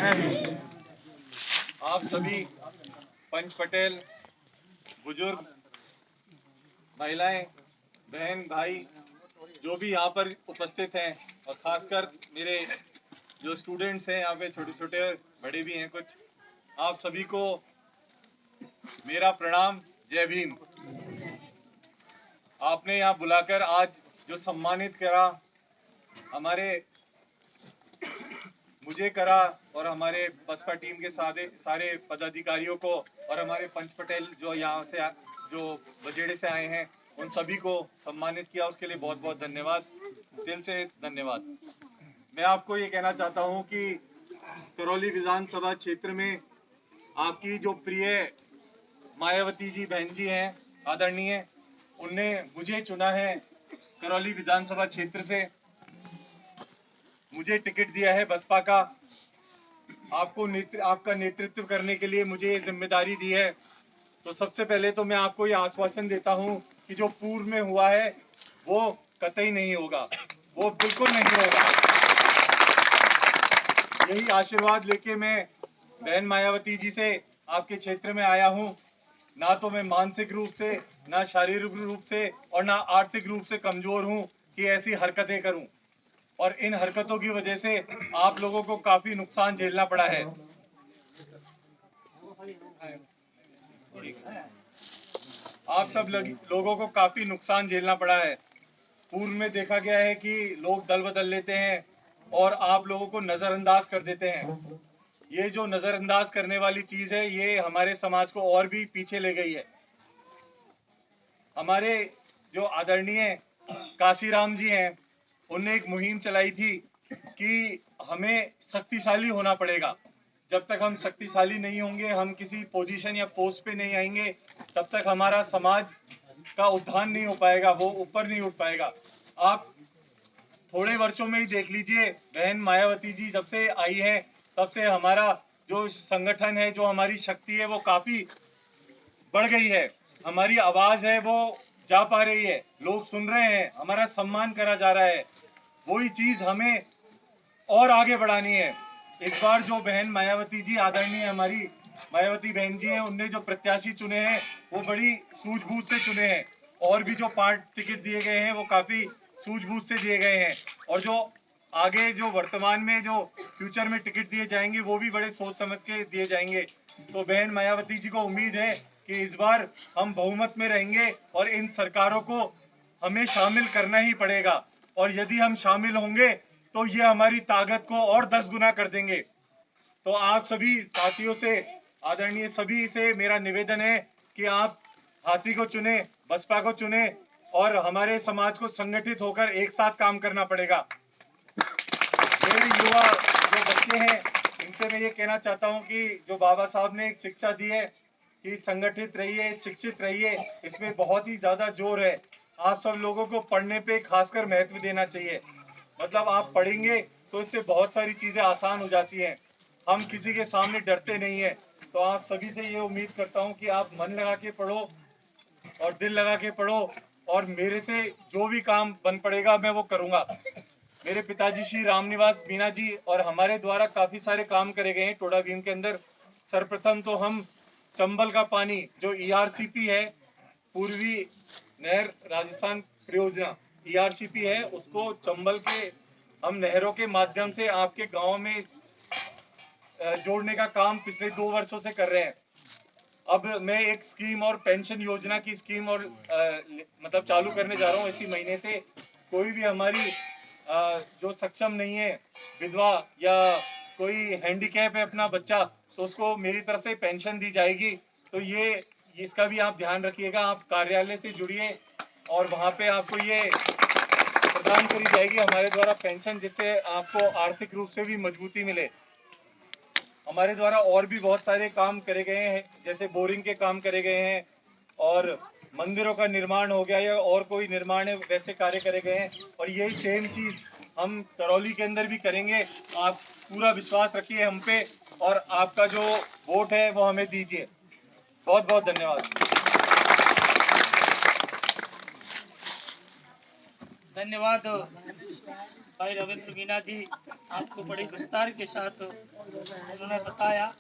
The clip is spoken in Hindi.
आप सभी पंच पटेल, बुजुर्ग, महिलाएं, बहन, भाई जो भी यहाँ पर उपस्थित हैं और खासकर मेरे जो स्टूडेंट्स हैं यहाँ पे, छोटे छोटे बड़े भी हैं कुछ, आप सभी को मेरा प्रणाम, जय भीम। आपने यहाँ बुलाकर आज जो सम्मानित करा, मुझे करा और हमारे बसपा टीम के सारे पदाधिकारियों को और हमारे पंच पटेल जो यहाँ से जो बजेड़े से आए हैं उन सभी को सम्मानित किया, उसके लिए बहुत बहुत धन्यवाद, दिल से धन्यवाद। मैं आपको ये कहना चाहता हूँ कि करौली विधानसभा क्षेत्र में आपकी जो प्रिय मायावती जी बहन जी हैं आदरणीय, उनने मुझे चुना है करौली विधानसभा क्षेत्र से, मुझे टिकट दिया है बसपा का। आपका नेतृत्व करने के लिए मुझे ये जिम्मेदारी दी है। तो सबसे पहले तो मैं आपको ये आश्वासन देता हूं कि जो पूर्व में हुआ है वो कतई नहीं होगा, वो बिल्कुल नहीं होगा। यही आशीर्वाद लेके मैं बहन मायावती जी से आपके क्षेत्र में आया हूं। ना तो मैं मानसिक रूप से, ना शारीरिक रूप से और ना आर्थिक रूप से कमजोर हूं कि ऐसी हरकतें करूं, और इन हरकतों की वजह से आप लोगों को काफी नुकसान झेलना पड़ा है। आप सब लोगों को काफी नुकसान झेलना पड़ा है। पूर्व में देखा गया है कि लोग दल बदल लेते हैं और आप लोगों को नजरअंदाज कर देते हैं। ये जो नजरअंदाज करने वाली चीज है, ये हमारे समाज को और भी पीछे ले गई है। हमारे जो आदरणीय काशीराम जी हैं, उनने एक मुहिम चलाई थी कि हमें शक्तिशाली होना पड़ेगा। जब तक हम शक्तिशाली नहीं होंगे, हम किसी पोजीशन या पोस्ट पे नहीं आएंगे, तब तक हमारा समाज का उत्थान नहीं हो पाएगा, वो ऊपर नहीं उठ पाएगा। आप थोड़े वर्षों में ही देख लीजिए, बहन मायावती जी जब से आई है तब से हमारा जो संगठन है, जो हमारी शक्ति है, वो काफी बढ़ गई है। हमारी आवाज है वो जा पा रही है, लोग सुन रहे हैं, हमारा सम्मान करा जा रहा है। वही चीज हमें और आगे बढ़ानी है। इस बार जो बहन मायावती जी आदरणीय हमारी मायावती बहन जी हैं, उनने जो प्रत्याशी चुने हैं वो बड़ी सूझबूझ से चुने हैं, और भी जो 5 टिकट दिए गए हैं वो काफी सूझबूझ से दिए गए हैं, और जो आगे जो वर्तमान में जो फ्यूचर में टिकट दिए जाएंगे वो भी बड़े सोच समझ के दिए जाएंगे। तो बहन मायावती जी को उम्मीद है कि इस बार हम बहुमत में रहेंगे और इन सरकारों को हमें शामिल करना ही पड़ेगा, और यदि हम शामिल होंगे तो ये हमारी ताकत को और 10 गुना कर देंगे। तो आप सभी साथियों से, आदरणीय सभी से मेरा निवेदन है कि आप हाथी को चुने, बसपा को चुने, और हमारे समाज को संगठित होकर एक साथ काम करना पड़ेगा। मेरे युवा जो बच्चे हैं, इनसे मैं ये कहना चाहता हूँ कि जो बाबा साहब ने एक शिक्षा दी है कि संगठित रहिए, शिक्षित रहिए, इसमें बहुत ही ज्यादा जोर है। आप सब लोगों को पढ़ने पे खासकर महत्व देना चाहिए। मतलब आप पढ़ेंगे तो इससे बहुत सारी चीजें आसान हो जाती हैं। हम किसी के सामने डरते नहीं है। तो आप सभी से ये उम्मीद करता हूँ कि आप मन लगा के पढ़ो और दिल लगा के पढ़ो, और मेरे से जो भी काम बन पड़ेगा मैं वो करूंगा। मेरे पिताजी श्री रामनिवास मीना जी और हमारे द्वारा काफी सारे काम करे गए हैं टोडा भीम के अंदर। सर्वप्रथम तो हम चंबल का पानी जो ERCP है, पूर्वी नहर राजस्थान परियोजना ERCP है, उसको चंबल के हम नहरों के माध्यम से आपके गांव में जोड़ने का काम पिछले 2 वर्षों से कर रहे हैं। अब मैं एक स्कीम और पेंशन योजना की स्कीम और मतलब चालू करने जा रहा हूँ इसी महीने से। कोई भी हमारी जो सक्षम नहीं है, विधवा या कोई हैंडीकैप है अपना बच्चा, तो उसको मेरी तरफ से पेंशन दी जाएगी। तो ये इसका भी आप ध्यान रखिएगा। आप कार्यालय से जुड़िए और वहाँ पे आपको ये प्रदान करी जाएगी हमारे द्वारा पेंशन, जिससे आपको आर्थिक रूप से भी मजबूती मिले। हमारे द्वारा और भी बहुत सारे काम करे गए हैं, जैसे बोरिंग के काम करे गए हैं, और मंदिरों का निर्माण हो गया या और कोई निर्माण है, वैसे कार्य करे गए हैं। और यही सेम चीज हम करौली के अंदर भी करेंगे। आप पूरा विश्वास रखिए हम पे, और आपका जो वोट है वो हमें दीजिए। बहुत बहुत धन्यवाद। धन्यवाद भाई रविंद्र मीना जी। आपको बड़ी विस्तार के साथ उन्होंने बताया